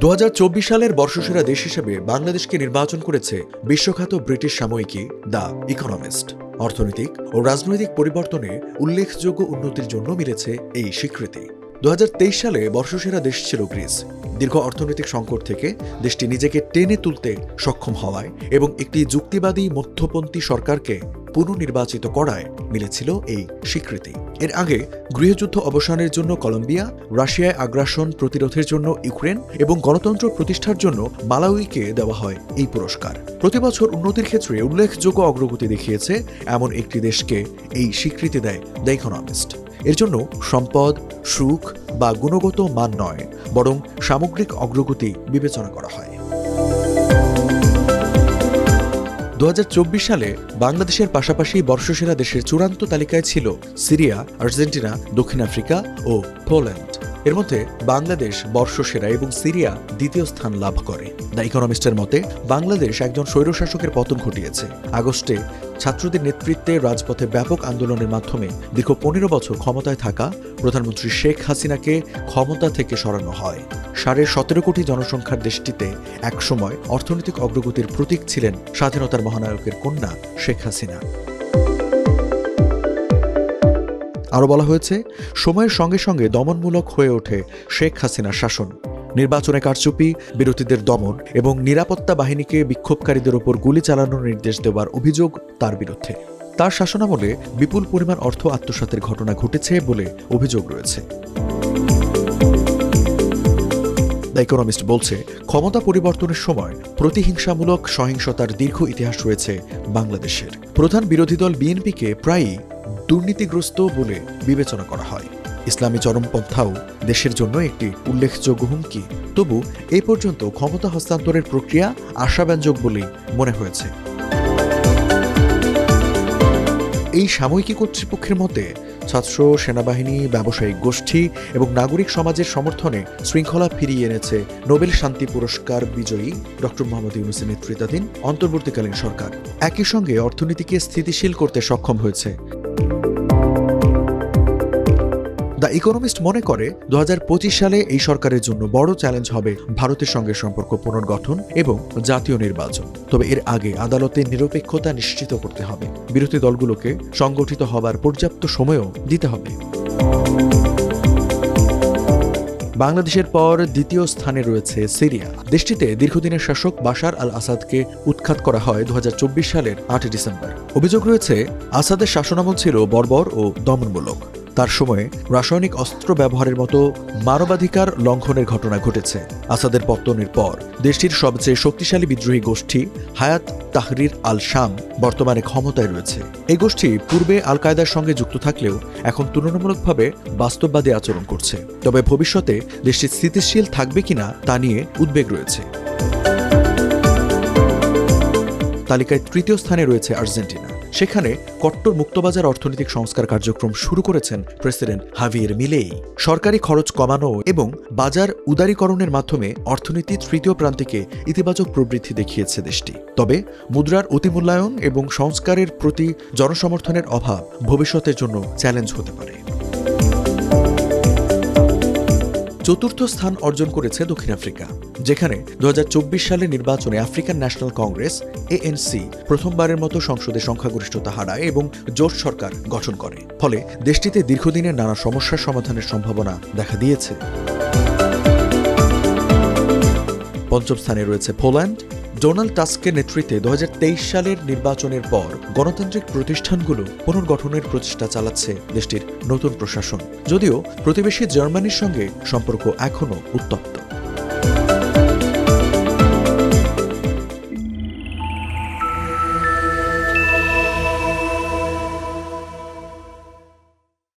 2024 সালের বর্ষসেরা দেশ হিসেবে বাংলাদেশকে নির্বাচন করেছে বিশ্বখ্যাত ব্রিটিশ সাময়িকী দ্য ইকোনমিস্ট। অর্থনৈতিক ও রাজনৈতিক পরিবর্তনে উল্লেখযোগ্য উন্নতির জন্য মিলেছে এই স্বীকৃতি। 2023 সালে বর্ষসেরা দেশ ছিল গ্রিস। দীর্ঘ অর্থনৈতিক সংকট থেকে দেশটি নিজেকে টেনে তুলতে সক্ষম হওয়ায় এবং একটি যুক্তিবাদী মধ্যপন্থী সরকারকে পুনর্নির্বাচিত করায় মিলেছিল এই স্বীকৃতি। এর আগে গৃহযুদ্ধ অবসানের জন্য কলম্বিয়া, রাশিয়ায় আগ্রাসন প্রতিরোধের জন্য ইউক্রেন এবং গণতন্ত্র প্রতিষ্ঠার জন্য মালাউইকে দেওয়া হয় এই পুরস্কার। প্রতি বছর উন্নতির ক্ষেত্রে উল্লেখযোগ্য অগ্রগতি দেখিয়েছে এমন একটি দেশকে এই স্বীকৃতি দেয় দ্য ইকোনমিস্ট। এর জন্য সম্পদ, সুখ বা গুণগত মান নয়, বরং সামগ্রিক অগ্রগতি বিবেচনা করা হয়। 2024 সালে বাংলাদেশের পাশাপাশি বর্ষসেরা দেশের চূড়ান্ত তালিকায় ছিল সিরিয়া, আর্জেন্টিনা, দক্ষিণ আফ্রিকা ও পোল্যান্ড। এর মধ্যে বাংলাদেশ বর্ষসেরা এবং সিরিয়া দ্বিতীয় স্থান লাভ করে। দ্য ইকোনমিস্টের মতে বাংলাদেশ একজন স্বৈরশাসকের পতন ঘটিয়েছে। আগস্টে ছাত্রদের নেতৃত্বে রাজপথে ব্যাপক আন্দোলনের মাধ্যমে দীর্ঘ 15 বছর ক্ষমতায় থাকা প্রধানমন্ত্রী শেখ হাসিনাকে ক্ষমতা থেকে সরানো হয়। 17.5 কোটি জনসংখ্যার দেশটিতে একসময় অর্থনৈতিক অগ্রগতির প্রতীক ছিলেন স্বাধীনতার মহানায়কের কন্যা শেখ হাসিনা। আরও বলা হয়েছে, সময়ের সঙ্গে সঙ্গে দমনমূলক হয়ে ওঠে শেখ হাসিনার শাসন। নির্বাচনে কারচুপি, বিরোধীদের দমন এবং নিরাপত্তা বাহিনীকে বিক্ষোভকারীদের ওপর গুলি চালানোর নির্দেশ দেওয়ার অভিযোগ তার বিরুদ্ধে। তার শাসনামলে বিপুল পরিমাণ অর্থ আত্মসাতের ঘটনা ঘটেছে বলে অভিযোগ রয়েছে। দ্য ইকোনমিস্ট বলছে, ক্ষমতা পরিবর্তনের সময় প্রতিহিংসামূলক সহিংসতার দীর্ঘ ইতিহাস রয়েছে বাংলাদেশের। প্রধান বিরোধী দল বিএনপিকে প্রায়ই দুর্নীতিগ্রস্ত বলে বিবেচনা করা হয়। ইসলামী চরমপন্থাও দেশের জন্য একটি উল্লেখযোগ্য হুমকি। তবু এই পর্যন্ত ক্ষমতা হস্তান্তরের প্রক্রিয়া আশাব্যঞ্জক বলেই মনে হয়েছে। এই সাময়িকী কর্তৃপক্ষের মতে ছাত্র, সেনাবাহিনী, ব্যবসায়িক গোষ্ঠী এবং নাগরিক সমাজের সমর্থনে শৃঙ্খলা ফিরিয়ে এনেছে নোবেল শান্তি পুরস্কার বিজয়ী ড. মোহাম্মদ ইউনূসের নেতৃত্বাধীন অন্তর্বর্তীকালীন সরকার। একই সঙ্গে অর্থনীতিকে স্থিতিশীল করতে সক্ষম হয়েছে। দ্য ইকোনমিস্ট মনে করে 2025 সালে এই সরকারের জন্য বড় চ্যালেঞ্জ হবে ভারতের সঙ্গে সম্পর্ক পুনর্গঠন এবং জাতীয় নির্বাচন। তবে এর আগে আদালতের নিরপেক্ষতা নিশ্চিত করতে হবে। বিরোধী দলগুলোকে সংগঠিত হবার পর্যাপ্ত সময়ও দিতে হবে। বাংলাদেশের পর দ্বিতীয় স্থানে রয়েছে সিরিয়া। দেশটিতে দীর্ঘদিনের শাসক বাশার আল আসাদকে উৎখাত করা হয় 2024 সালের 8 ডিসেম্বর। অভিযোগ রয়েছে, আসাদের শাসনামল ছিল বর্বর ও দমনমূলক। তার সময়ে রাসায়নিক অস্ত্র ব্যবহারের মতো মানবাধিকার লঙ্ঘনের ঘটনা ঘটেছে। আসাদের পতনের পর দেশটির সবচেয়ে শক্তিশালী বিদ্রোহী গোষ্ঠী হায়াত তাহরির আল শাম বর্তমানে ক্ষমতায় রয়েছে। এই গোষ্ঠী পূর্বে আল কায়দার সঙ্গে যুক্ত থাকলেও এখন তুলনামূলকভাবে বাস্তববাদী আচরণ করছে। তবে ভবিষ্যতে দেশটি স্থিতিশীল থাকবে কিনা তা নিয়ে উদ্বেগ রয়েছে। তালিকায় তৃতীয় স্থানে রয়েছে আর্জেন্টিনা। সেখানে কট্টর মুক্তবাজার অর্থনৈতিক সংস্কার কার্যক্রম শুরু করেছেন প্রেসিডেন্ট হাভিয়ের মিলেই। সরকারি খরচ কমানো এবং বাজার উদারীকরণের মাধ্যমে অর্থনীতি তৃতীয় প্রান্তিকে ইতিবাচক প্রবৃদ্ধি দেখিয়েছে দেশটি। তবে মুদ্রার অতিমূল্যায়ন এবং সংস্কারের প্রতি জনসমর্থনের অভাব ভবিষ্যতের জন্য চ্যালেঞ্জ হতে পারে। চতুর্থ স্থান অর্জন করেছে দক্ষিণ আফ্রিকা, যেখানে 2024 সালের নির্বাচনে আফ্রিকান ন্যাশনাল কংগ্রেস ANC প্রথমবারের মতো সংসদে সংখ্যাগরিষ্ঠতা হারায় এবং জোট সরকার গঠন করে। ফলে দেশটিতে দীর্ঘদিনের নানা সমস্যার সমাধানের সম্ভাবনা দেখা দিয়েছে। পঞ্চম স্থানে রয়েছে পোল্যান্ড। ডোনাল্ড টাস্কের নেতৃত্বে 2023 সালের নির্বাচনের পর গণতান্ত্রিক প্রতিষ্ঠানগুলো পুনর্গঠনের প্রচেষ্টা চালাচ্ছে দেশটির নতুন প্রশাসন। যদিও প্রতিবেশী জার্মানির সঙ্গে সম্পর্ক এখনও উত্তপ্ত।